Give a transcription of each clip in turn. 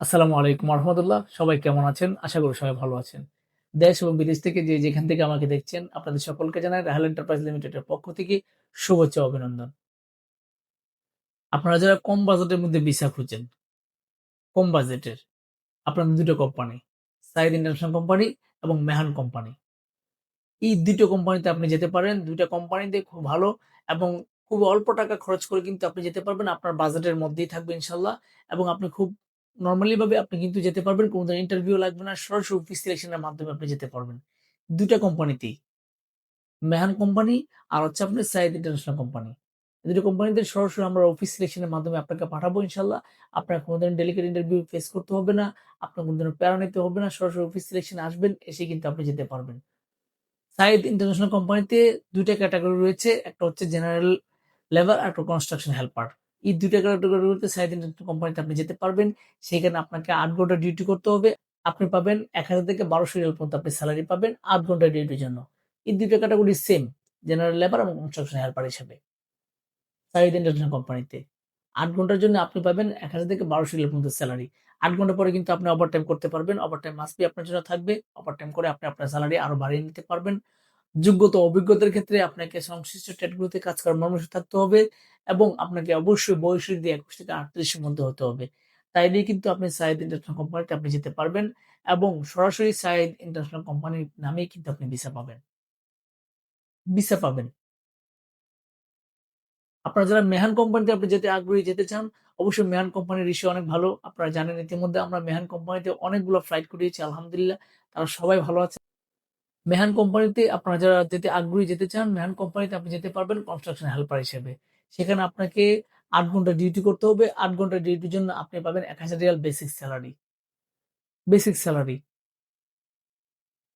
আসসালামু আলাইকুম রহমতুল্লাহ। সবাই কেমন আছেন? আশা করি সবাই ভালো আছেন। দেশ এবং বিদেশ থেকে যে যেখান থেকে আমাকে দেখছেন, আপনাদের সকলকে জানাই রাহাল এন্টারপ্রাইজ লিমিটেডের পক্ষ থেকে শুভেচ্ছা ও অভিনন্দন। আপনারা যারা কম বাজেটের মধ্যে ভিসা খুঁজছেন, কম বাজেটের, আপনাদের ২ টো কোম্পানি, সাইদ ইন্টারন্যাশনাল কোম্পানি এবং মেহান কোম্পানি। এই ২ টো কোম্পানিতে আপনি যেতে পারেন। ২ টা কোম্পানিতে খুব ভালো এবং খুব অল্প টাকা খরচ করে কিন্তু আপনি যেতে পারবেন। আপনার বাজেটের মধ্যেই থাকবে ইনশাআল্লাহ এবং আপনি খুব নরমালি ভাবে আপনি কিন্তু যেতে পারবেন। কোন ধরনের ইন্টারভিউ লাগবে না। সরাসরি অফিস সিলেকশন এর মাধ্যমে আপনি যেতে পারবেন। ২ টা কোম্পানিতেই। মেহান কোম্পানি আর হচ্ছে আপনার সাইদ ইন্টারন্যাশনাল কোম্পানি। এই ২ টো কোম্পানিতে সরাসরি আমরা অফিস সিলেকশন এর মাধ্যমে আপনাকে পাঠাবো ইনশাআল্লাহ। আপনার কোন ধরনের ডেলিকেট ইন্টারভিউ ফেস করতে হবে না। আপনার কোন ধরনের প্যারা নিতে হবে না। সরাসরি অফিস সিলেকশন এ আসবেন, এসেই কিন্তু আপনি যেতে পারবেন। সাইদ ইন্টারন্যাশনাল কোম্পানিতে ২ টা ক্যাটেগরি রয়েছে। একটা হচ্ছে জেনারেল লেবার আর একটা কনস্ট্রাকশন হেল্পার। এই ২ টা ক্যাটেগরিতে সাইদ ইন্টারন্যাশনাল কোম্পানিতে আপনি যেতে পারবেন। সেখানে আপনাকে ৮ ঘন্টা ডিউটি করতে হবে। আপনি পাবেন ১,০০০ থেকে ১,২০০ রিয়াল পর্যন্ত আপনি সেলারি পাবেন ৮ ঘন্টা ডিউটির জন্য। এই ২ টা ক্যাটেগরি সেম জেনারেল লেবার এবং কনস্ট্রাকশন হেল্পার হিসাবে। সাইদ ইন্টারন্যাশনাল কোম্পানিতে। ৮ ঘন্টার জন্য আপনি পাবেন ১,০০০ থেকে ১,২০০ রিয়াল পর্যন্ত সেলারি। ৮ ঘন্টা পরে কিন্তু আপনি ওভারটাইম করতে পারবেন। ওভারটাইম মাস্ট বি আপনার জন্য থাকবে। ওভারটাইম করে আপনি আপনার সেলারি আরো বাড়িয়ে নিতে পারবেন। যোগ্যতা ও অভিজ্ঞতার ক্ষেত্রে আপনাকে সংশ্লিষ্ট ট্রেডগুলোতে কাজ করার মর্মস্থ থাকতে হবে এবং আপনাকে অবশ্যই বয়সের দিয়ে ২১ থেকে ৩৮ এর মধ্যে হতে হবে। তাইলেই কিন্তু আপনি সাইদ ইন্টারন্যাশনাল কোম্পানিতে আপনি যেতে পারবেন এবং সরাসরি সাইদ ইন্টারন্যাশনাল কোম্পানির নামেই কিন্তু আপনি ভিসা পাবেন। ভিসা পাবেন। আপনারা যারা মেহান কোম্পানিতে আপনি যেতে আগ্রহী যেতে চান, অবশ্যই মেহান কোম্পানির রেশিও অনেক ভালো। আপনারা জানেন ইতিমধ্যে আমরা মেহান কোম্পানিতে অনেকগুলো ফ্লাইট করিয়েছি আলহামদুলিল্লাহ। তারা সবাই ভালো আছে। মেহান কোম্পানিতে আপনারা যারা যেতে আগ্রহী যেতে চান, মেহান কোম্পানিতে আপনি যেতে পারবেন কনস্ট্রাকশন হেল্পার হিসেবে। সেখানে আপনাকে ৮ ঘন্টা ডিউটি করতে হবে। ৮ ঘন্টা ডিউটির জন্য আপনি পাবেন ৳১,০০০ বেসিক সেলারি। Basic salary.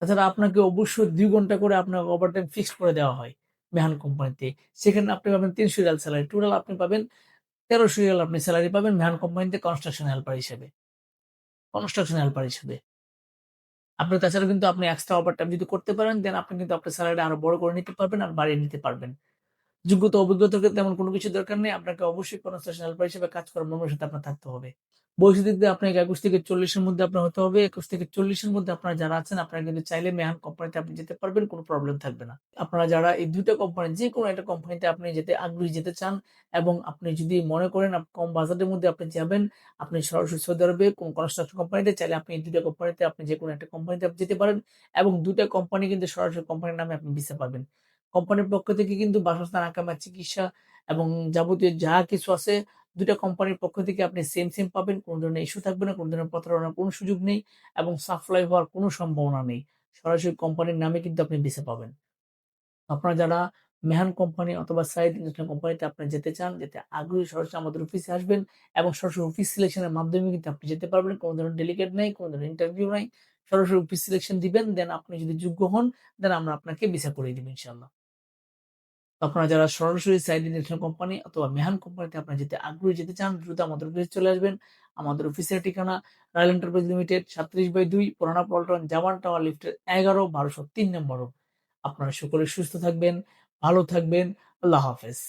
তাছাড়া আপনাকে অবশ্যই ২ ঘন্টা করে আপনার ওভারটাইম ফিক্সড করে দেওয়া হয় মেহান কোম্পানিতে। সেখানে আপনি পাবেন ৳৩০০ সেলারি। টোটাল আপনি পাবেন ৳১,৩০০ আপনি সেলারি পাবেন মেহান কোম্পানিতে কনস্ট্রাকশন হেল্পার হিসেবে। কনস্ট্রাকশন হেল্পার হিসেবে। আপনি তাছাড়া কিন্তু আপনি এক্সট্রা ওভারটাইম যদি করতে পারেন, দেন আপনি কিন্তু আপনার সেলারিটা আরো বড় করে নিতে পারবেন আর বাড়িয়ে নিতে পারবেন। যোগ্যতা অভিজ্ঞতার ক্ষেত্রে তেমন কোনো কিছু দরকার নেই। আপনাকে অবশ্যই কনস্ট্রাকশন হেল্পার হিসেবে কাজ করার মনের সাথে আপনার থাকতে হবে। বয়সের দিক দিয়ে আপনাকে ২১ থেকে ৪০ এর মধ্যে আপনার হতে হবে। ২১ থেকে ৪০ এর মধ্যে আপনারা যারা আছেন আপনারা কিন্তু চাইলে মেহান কোম্পানিতে আপনি যেতে পারবেন। কোনো প্রবলেম থাকবে না। আপনারা যারা এই ২ টা কোম্পানি যেকোনো একটা কোম্পানিতে আপনি যেতে আগ্রহী যেতে চান এবং আপনি যদি মনে করেন কম বাজেটের মধ্যে আপনি যাবেন, আপনি সরাসরি সৌদি আরবে কোন কনস্ট্রাকশন কোম্পানিতে চাইলে আপনি এই ২ টা কোম্পানিতে আপনি যেকোনো একটা কোম্পানিতে আপনি যেতে পারেন এবং ২ টা কোম্পানি কিন্তু সরাসরি কোম্পানির নামে আপনি ভিসা পাবেন। কোম্পানির পক্ষ থেকে কিন্তু বাসস্থান, আকামা, চিকিৎসা এবং যাবতীয় যা কিছু আছে ২ টা কোম্পানির পক্ষ থেকে আপনি সেম পাবেন। কোন ধরনের ইস্যু থাকবে না, কোন ধরনের প্রতারণার কোনো সুযোগ নেই এবং সাপ্লাই হওয়ার কোনো সম্ভাবনা নেই। সরাসরি কোম্পানির নামে কিন্তু আপনি ভিসা পাবেন। আপনারা যারা মেহান কোম্পানি অথবা সাইড ইন্টারন্যাশনাল কোম্পানিতে আপনি যেতে চান, যেতে আগ্রহী সরাসরি আমাদের অফিসে আসবেন এবং সরাসরি অফিস সিলেকশন এর মাধ্যমে কিন্তু আপনি যেতে পারবেন। কোন ধরনের ডেলিগেট নাই, কোন ধরনের ইন্টারভিউ নাই। সরাসরি অফিস সিলেকশন দিবেন। দেন আপনি যদি যোগ্য হন, দেন আমরা আপনাকে ভিসা করিয়ে দিব ইনশাআল্লাহ। তো আপনারা যারা সরাসরি সাইড ইন্টারন্যাশনাল কোম্পানি অথবা মেহান কোম্পানিতে আপনারা যেতে আগ্রহী যেতে চান, দ্রুত আমাদের অফিসে চলে আসবেন। আমাদের অফিসের ঠিকানা রয়্যাল এন্টারপ্রাইজ লিমিটেড 37/2 পুরানা পল্টন জামান টাওয়ার লিফটের ১১ ১২০৩ নম্বর রোড। আপনারা সকলে সুস্থ থাকবেন, ভালো থাকবেন। আল্লাহ হাফেজ।